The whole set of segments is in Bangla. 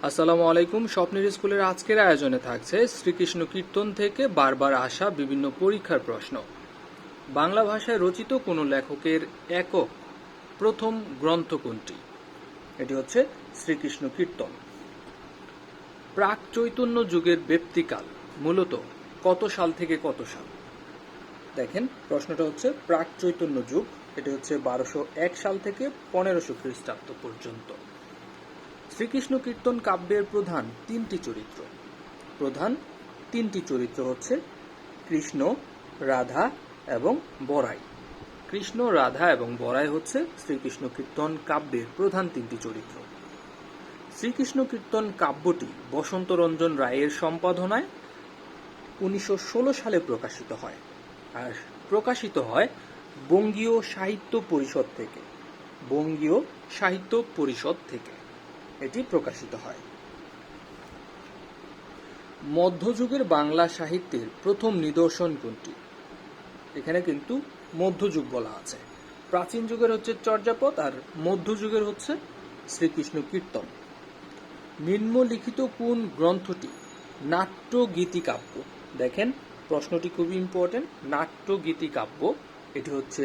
আসসালামু আলাইকুম। স্বপ্নের স্কুলের আজকের আয়োজনে থাকছে শ্রীকৃষ্ণ কীর্তন থেকে বারবার আসা বিভিন্ন পরীক্ষার প্রশ্ন। বাংলা ভাষায় রচিত কোনো লেখকের একক প্রথম গ্রন্থ কোনটি? এটি হচ্ছে শ্রীকৃষ্ণ কীর্তন। প্রাক চৈতন্য যুগের ব্যক্তিকাল মূলত কত সাল থেকে কত সাল? দেখেন, প্রশ্নটা হচ্ছে প্রাক চৈতন্য যুগ, এটি হচ্ছে 1201 সাল থেকে 1500 খ্রিস্টাব্দ পর্যন্ত। শ্রীকৃষ্ণ কীর্তন কাব্যের প্রধান তিনটি চরিত্র হচ্ছে কৃষ্ণ, রাধা এবং বরাই। কৃষ্ণ, রাধা এবং বরাই হচ্ছে শ্রীকৃষ্ণ কীর্তন কাব্যের প্রধান তিনটি চরিত্র। শ্রীকৃষ্ণ কীর্তন কাব্যটি বসন্ত রঞ্জন রায়ের সম্পাদনায় 1916 সালে প্রকাশিত হয়, আর প্রকাশিত হয় বঙ্গীয় সাহিত্য পরিষদ থেকে এটি প্রকাশিত হয়। মধ্যযুগের বাংলা সাহিত্যের প্রথম নিদর্শন কোনটি? এখানে কিন্তু মধ্যযুগ বলা আছে। প্রাচীন যুগের হচ্ছে চর্যাপদ, আর মধ্যযুগের হচ্ছে শ্রীকৃষ্ণ কীর্তন। নিম্নলিখিত কোন গ্রন্থটি নাট্য গীতিকাব্য? দেখেন, প্রশ্নটি খুবই ইম্পর্টেন্ট। নাট্য গীতিকাব্য, এটি হচ্ছে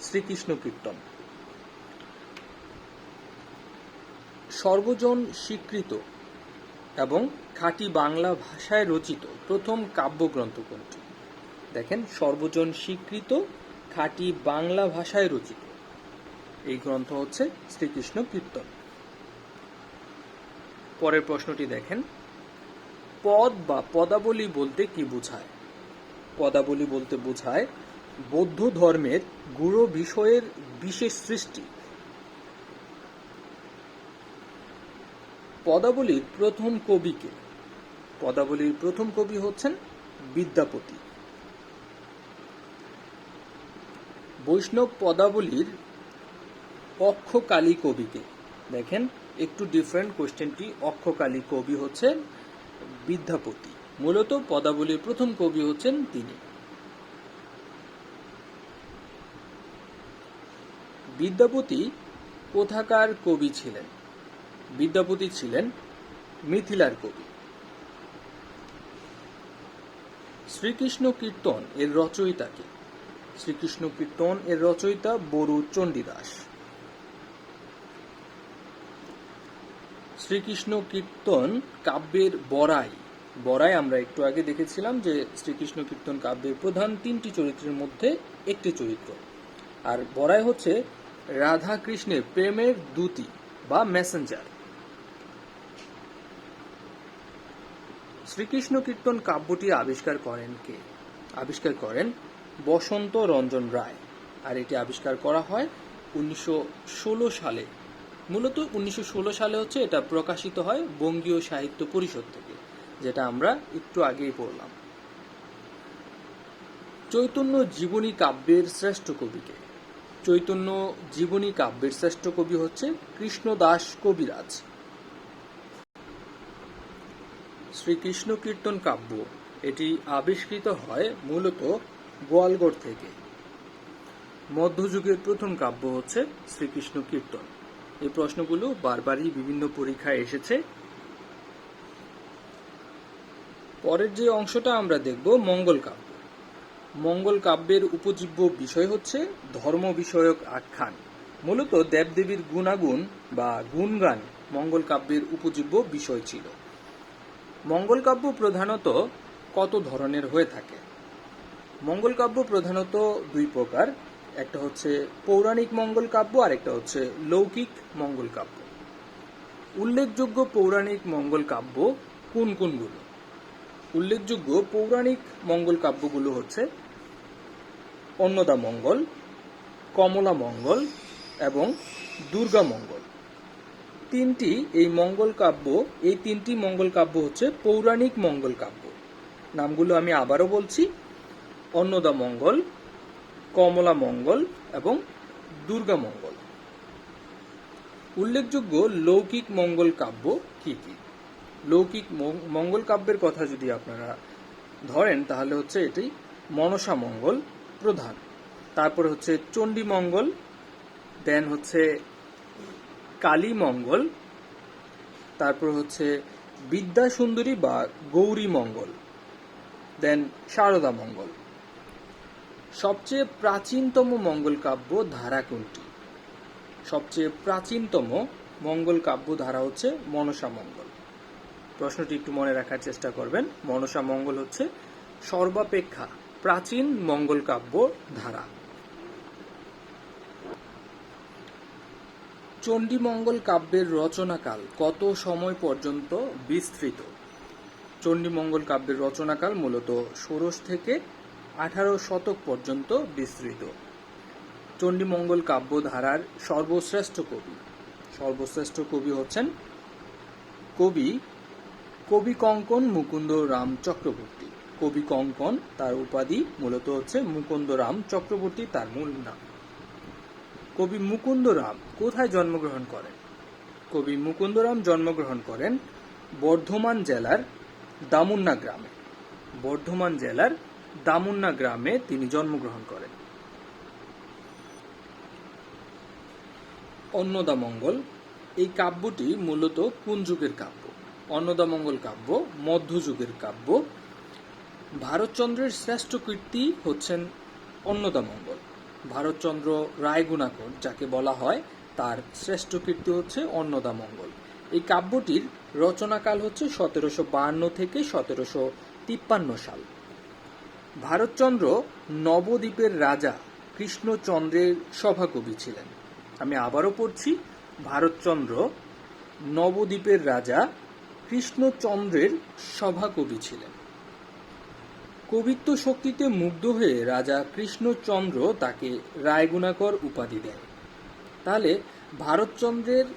শ্রীকৃষ্ণ কীর্তন। সর্বজন স্বীকৃত এবং খাঁটি বাংলা ভাষায় রচিত প্রথম কাব্যগ্রন্থ কোনটি? দেখেন, সর্বজন স্বীকৃত খাঁটি বাংলা ভাষায় রচিত এই গ্রন্থ হচ্ছে শ্রীকৃষ্ণ কীর্তন। পরের প্রশ্নটি দেখেন, পদ বা পদাবলী বলতে কি বোঝায়? পদাবলী বলতে বোঝায় বৌদ্ধ ধর্মের গূঢ় বিষয়ের বিশেষ সৃষ্টি। পদাবলীর প্রথম কবি কে? পদাবলীর প্রথম কবি হচ্ছেন বিদ্যাপতি। বৈষ্ণব পদাবলীর অক্ষকালী কবি কে? দেখেন, একটু ডিফারেন্ট কোশ্চেনটি। অক্ষকালী কবি হচ্ছেন বিদ্যাপতি। মূলত পদাবলীর প্রথম কবি হচ্ছেন তিনি। বিদ্যাপতি কোথাকার কবি ছিলেন? বিদ্যাপতি ছিলেন মিথিলার কবি। শ্রীকৃষ্ণ কীর্তন এর রচয়িতা কে? শ্রীকৃষ্ণ কীর্তন এর রচয়িতা বরু চণ্ডীদাস। শ্রীকৃষ্ণ কীর্তন কাব্যের বরাই আমরা একটু আগে দেখেছিলাম যে শ্রীকৃষ্ণ কীর্তন কাব্যের প্রধান তিনটি চরিত্রের মধ্যে একটি চরিত্র, আর বরাই হচ্ছে রাধা কৃষ্ণের প্রেমের দূতী বা মেসেঞ্জার। শ্রীকৃষ্ণ কীর্তন কাব্যটি আবিষ্কার করেন কে? আবিষ্কার করেন বসন্ত রঞ্জন রায়, আর এটি আবিষ্কার করা হয় 1916 সালে। মূলত 1916 সালে হচ্ছে এটা প্রকাশিত হয় বঙ্গীয় সাহিত্য পরিষদ থেকে, যেটা আমরা একটু আগেই পড়লাম। চৈতন্য জীবনী কাব্যের শ্রেষ্ঠ কবি কে? চৈতন্য জীবনী কাব্যের শ্রেষ্ঠ কবি হচ্ছে কৃষ্ণদাস কবিরাজ। শ্রীকৃষ্ণ কীর্তন কাব্য এটি আবিষ্কৃত হয় মূলত গোয়ালগড় থেকে। মধ্যযুগের প্রথম কাব্য হচ্ছে শ্রীকৃষ্ণ কীর্তন। এই প্রশ্নগুলো বারবারই বিভিন্ন পরীক্ষায় এসেছে। পরের যে অংশটা আমরা দেখব মঙ্গল কাব্য। মঙ্গল কাব্যের উপজীব্য বিষয় হচ্ছে ধর্ম বিষয়ক আখ্যান। মূলত দেবদেবীর গুণাগুণ বা গুণগান মঙ্গল কাব্যের উপজীব্য বিষয় ছিল। মঙ্গল কাব্য প্রধানত কত ধরনের হয়ে থাকে? মঙ্গল কাব্য প্রধানত দুই প্রকার। একটা হচ্ছে পৌরাণিক মঙ্গল কাব্য, আর একটা হচ্ছে লৌকিক মঙ্গল কাব্য। উল্লেখযোগ্য পৌরাণিক মঙ্গল কাব্য কোনগুলো? উল্লেখযোগ্য পৌরাণিক মঙ্গল কাব্যগুলো হচ্ছে অন্নদা মঙ্গল, কমলা মঙ্গল এবং দুর্গা মঙ্গল। এই তিনটি মঙ্গল কাব্য হচ্ছে পৌরাণিক মঙ্গল কাব্য। নামগুলো আমি আবারও বলছি: অন্নদা মঙ্গল, কমলা মঙ্গল এবং দুর্গা মঙ্গল। উল্লেখযোগ্য লৌকিক মঙ্গল কাব্য কি কি? লৌকিক মঙ্গল কাব্যের কথা যদি আপনারা ধরেন তাহলে হচ্ছে এটি মনসা মঙ্গল প্রধান, তারপরে হচ্ছে চণ্ডী মঙ্গল, দেন হচ্ছে কালী মঙ্গল, তারপর হচ্ছে বিদ্যা সুন্দরী বা গৌরী মঙ্গল, দেন শারদা মঙ্গল। সবচেয়ে প্রাচীনতম মঙ্গল কাব্য ধারা কোনটি? সবচেয়ে প্রাচীনতম মঙ্গল কাব্য ধারা হচ্ছে মনসা মঙ্গল। প্রশ্নটি একটু মনে রাখার চেষ্টা করবেন। মনসা মঙ্গল হচ্ছে সর্বাপেক্ষা প্রাচীন মঙ্গল কাব্য ধারা। চণ্ডীমঙ্গল কাব্যের রচনাকাল কত সময় পর্যন্ত বিস্তৃত? চণ্ডীমঙ্গল কাব্যের রচনাকাল মূলত ষোড়শ থেকে 18 শতক পর্যন্ত বিস্তৃত। চণ্ডীমঙ্গল কাব্য ধারার সর্বশ্রেষ্ঠ কবি হচ্ছেন কবি কঙ্কন মুকুন্দ রাম চক্রবর্তী। কবি কঙ্কন তার উপাধি, মূলত হচ্ছে মুকুন্দ রাম চক্রবর্তী তার মূল নাম। কবি মুকুন্দ রাম কোথায় জন্মগ্রহণ করেন? কবি মুকুন্দ রাম জন্মগ্রহণ করেন বর্ধমান জেলার দামুন্না গ্রামে তিনি জন্মগ্রহণ করেন। অন্নদামঙ্গল এই কাব্যটি মূলত কোন যুগের কাব্য? অন্নদামঙ্গল কাব্য মধ্যযুগের কাব্য। ভারতচন্দ্রের শ্রেষ্ঠ কীর্তি হচ্ছেন অন্নদামঙ্গল। ভারতচন্দ্র রায়গুণাকর যাকে বলা হয়, তার শ্রেষ্ঠ কীর্তি হচ্ছে অন্নদামঙ্গল। এই কাব্যটির রচনাকাল হচ্ছে 1752 থেকে 1753 সাল। ভারতচন্দ্র নবদ্বীপের রাজা কৃষ্ণচন্দ্রের সভাকবি ছিলেন। আমি আবারও পড়ছি, ভারতচন্দ্র নবদ্বীপের রাজা কৃষ্ণচন্দ্রের সভাকবি ছিলেন। কবিত্ব শক্তিতে মুগ্ধ হয়ে রাজা কৃষ্ণচন্দ্র তাকে রায়গুণাকর উপাধি দেন। তাহলে ভারতচন্দ্রের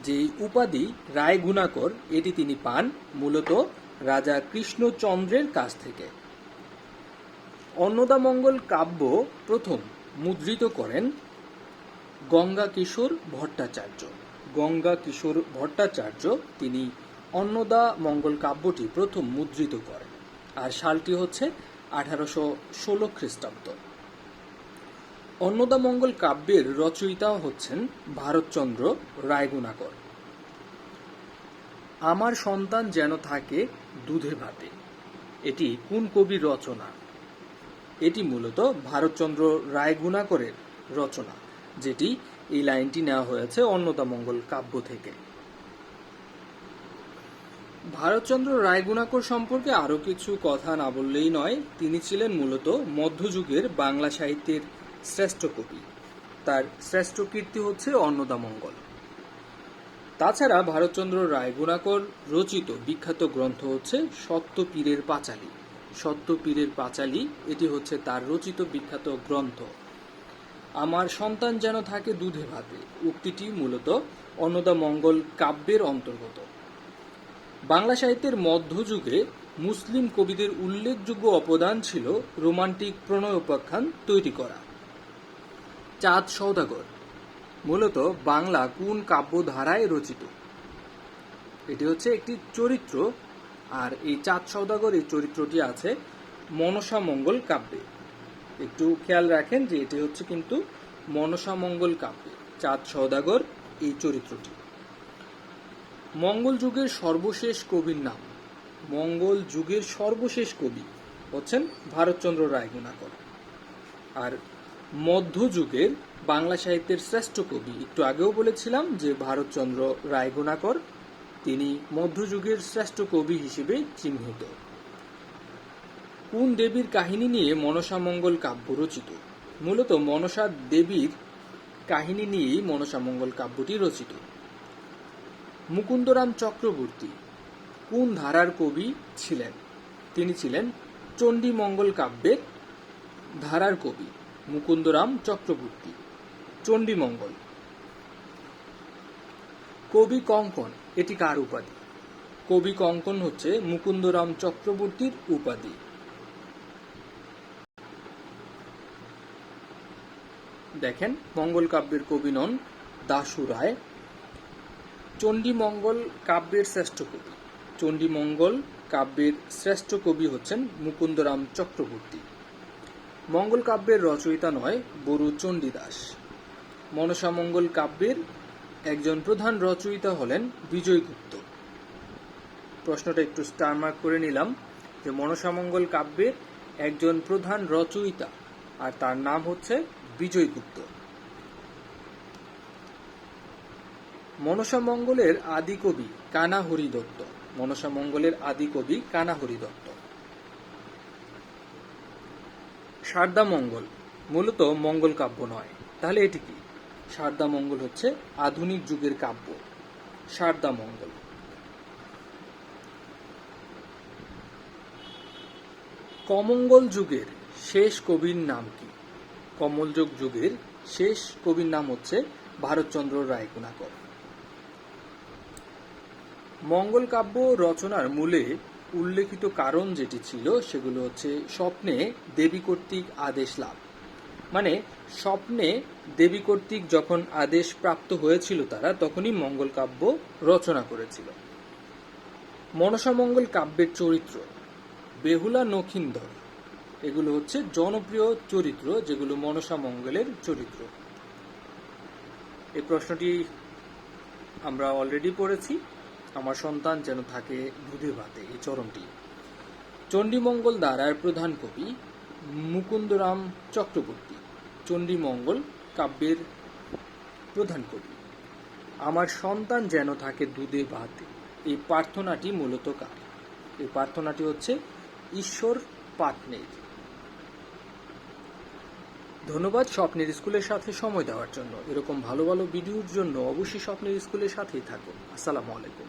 যে উপাধি রায়গুণাকর, এটি তিনি পান মূলত রাজা কৃষ্ণচন্দ্রের কাছ থেকে। অন্নদামঙ্গল কাব্য প্রথম মুদ্রিত করেন গঙ্গাকিশোর ভট্টাচার্য। তিনি অন্নদামঙ্গল কাব্যটি প্রথম মুদ্রিত করেন, আর সালটি হচ্ছে 1816 খ্রিস্টাব্দ। অন্নদামঙ্গল কাব্যের রচয়িতা হচ্ছেন ভারতচন্দ্র রায়গুণাকর। আমার সন্তান যেন থাকে দুধে ভাতে, এটি কোন কবির রচনা? এটি মূলত ভারতচন্দ্র রায়গুণাকরের রচনা, যেটি এই লাইনটি নেওয়া হয়েছে অন্নদামঙ্গল কাব্য থেকে। ভারতচন্দ্র রায়গুণাকর সম্পর্কে আরো কিছু কথা না বললেই নয়। তিনি ছিলেন মূলত মধ্যযুগের বাংলা সাহিত্যের শ্রেষ্ঠ কবি। তার শ্রেষ্ঠ কীর্তি হচ্ছে অন্নদামঙ্গল। তাছাড়া ভারতচন্দ্র রায়গুণাকর রচিত বিখ্যাত গ্রন্থ হচ্ছে সত্যপীরের পাঁচালী। এটি হচ্ছে তার রচিত বিখ্যাত গ্রন্থ। আমার সন্তান যেন থাকে দুধে ভাতে উক্তিটি মূলত অন্নদামঙ্গল কাব্যের অন্তর্গত। বাংলা সাহিত্যের মধ্যযুগে মুসলিম কবিদের উল্লেখযোগ্য অবদান ছিল রোমান্টিক প্রণয় উপাখ্যান তৈরি করা। চাঁদ সওদাগর মূলত বাংলা কোন কাব্য ধারায় রচিত? এটি হচ্ছে একটি চরিত্র, আর এই চাঁদ সওদাগর এই চরিত্রটি আছে মনসা মঙ্গল কাব্যে। একটু খেয়াল রাখেন যে এটি হচ্ছে কিন্তু মনসা মঙ্গল কাব্যে চাঁদ সওদাগর এই চরিত্রটি। মঙ্গল যুগের সর্বশেষ কবির নাম? মঙ্গল যুগের সর্বশেষ কবি হচ্ছেন ভারতচন্দ্র রায়গুণাকর। আর মধ্যযুগের বাংলা সাহিত্যের শ্রেষ্ঠ কবি, একটু আগেও বলেছিলাম যে ভারতচন্দ্র রায়গুণাকর, তিনি মধ্যযুগের শ্রেষ্ঠ কবি হিসেবে চিহ্নিত। কোন দেবীর কাহিনী নিয়ে মনসা মঙ্গল কাব্য রচিত? মূলত মনসা দেবীর কাহিনী নিয়েই মনসা মঙ্গল কাব্যটি রচিত। মুকুন্দরাম চক্রবর্তী কোন ধারার কবি ছিলেন? তিনি ছিলেন চণ্ডীমঙ্গল কাব্যের ধারার কবি মুকুন্দরাম চক্রবর্তী। চণ্ডীমঙ্গল। কবি কঙ্কন এটি কার উপাধি? কবি কঙ্কন হচ্ছে মুকুন্দরাম চক্রবর্তীর উপাধি। দেখেন, মঙ্গল কাব্যের কবি নন দাশু রায়। চণ্ডীমঙ্গল কাব্যের শ্রেষ্ঠ কবি? চণ্ডীমঙ্গল কাব্যের শ্রেষ্ঠ কবি হচ্ছেন মুকুন্দরাম চক্রবর্তী। মঙ্গল কাব্যের রচয়িতা নয় বড়ু চণ্ডীদাস। মনসা মঙ্গল কাব্যের একজন প্রধান রচয়িতা হলেন বিজয়গুপ্ত। প্রশ্নটা একটু স্টার মার্ক করে নিলাম যে মনসামঙ্গল কাব্যের একজন প্রধান রচয়িতা আর তার নাম হচ্ছে বিজয়গুপ্ত। মনসামঙ্গলের আদি কবি কানাহরি দত্ত। মনসামঙ্গলের আদি কবি কানাহরি দত্ত। শারদামঙ্গল মূলত মঙ্গল কাব্য নয়, তাহলে এটি কি? শারদামঙ্গল হচ্ছে আধুনিক যুগের কাব্য। শারদামঙ্গল। কমঙ্গল যুগের শেষ কবির নাম কি? কমলযোগ যুগের শেষ কবির নাম হচ্ছে ভারতচন্দ্র রায়গুণাকর। মঙ্গল কাব্য রচনার মূলে উল্লেখিত কারণ যেটি ছিল সেগুলো হচ্ছে স্বপ্নে দেবী কর্তৃক আদেশ লাভ। মানে স্বপ্নে দেবী কর্তৃক যখন আদেশ প্রাপ্ত হয়েছিল তারা তখনই মঙ্গল কাব্য রচনা করেছিল। মনসামঙ্গল কাব্যের চরিত্র বেহুলা নখিন্দর, এগুলো হচ্ছে জনপ্রিয় চরিত্র যেগুলো মনসামঙ্গলের চরিত্র। এই প্রশ্নটি আমরা অলরেডি পড়েছি। আমার সন্তান যেন থাকে দুধে ভাতে, এই চরণটি। চণ্ডীমঙ্গল ধারার প্রধান কবি মুকুন্দরাম চক্রবর্তী। চণ্ডীমঙ্গল কাব্যের প্রধান কবি। আমার সন্তান যেন থাকে দুধে ভাতে, এই প্রার্থনাটি মূলত কার? এই প্রার্থনাটি হচ্ছে ঈশ্বর পাটনের। ধন্যবাদ স্বপ্নের স্কুলের সাথে সময় দেওয়ার জন্য। এরকম ভালো ভালো ভিডিওর জন্য অবশ্যই স্বপ্নের স্কুলের সাথেই থাকুন। আসসালামু আলাইকুম।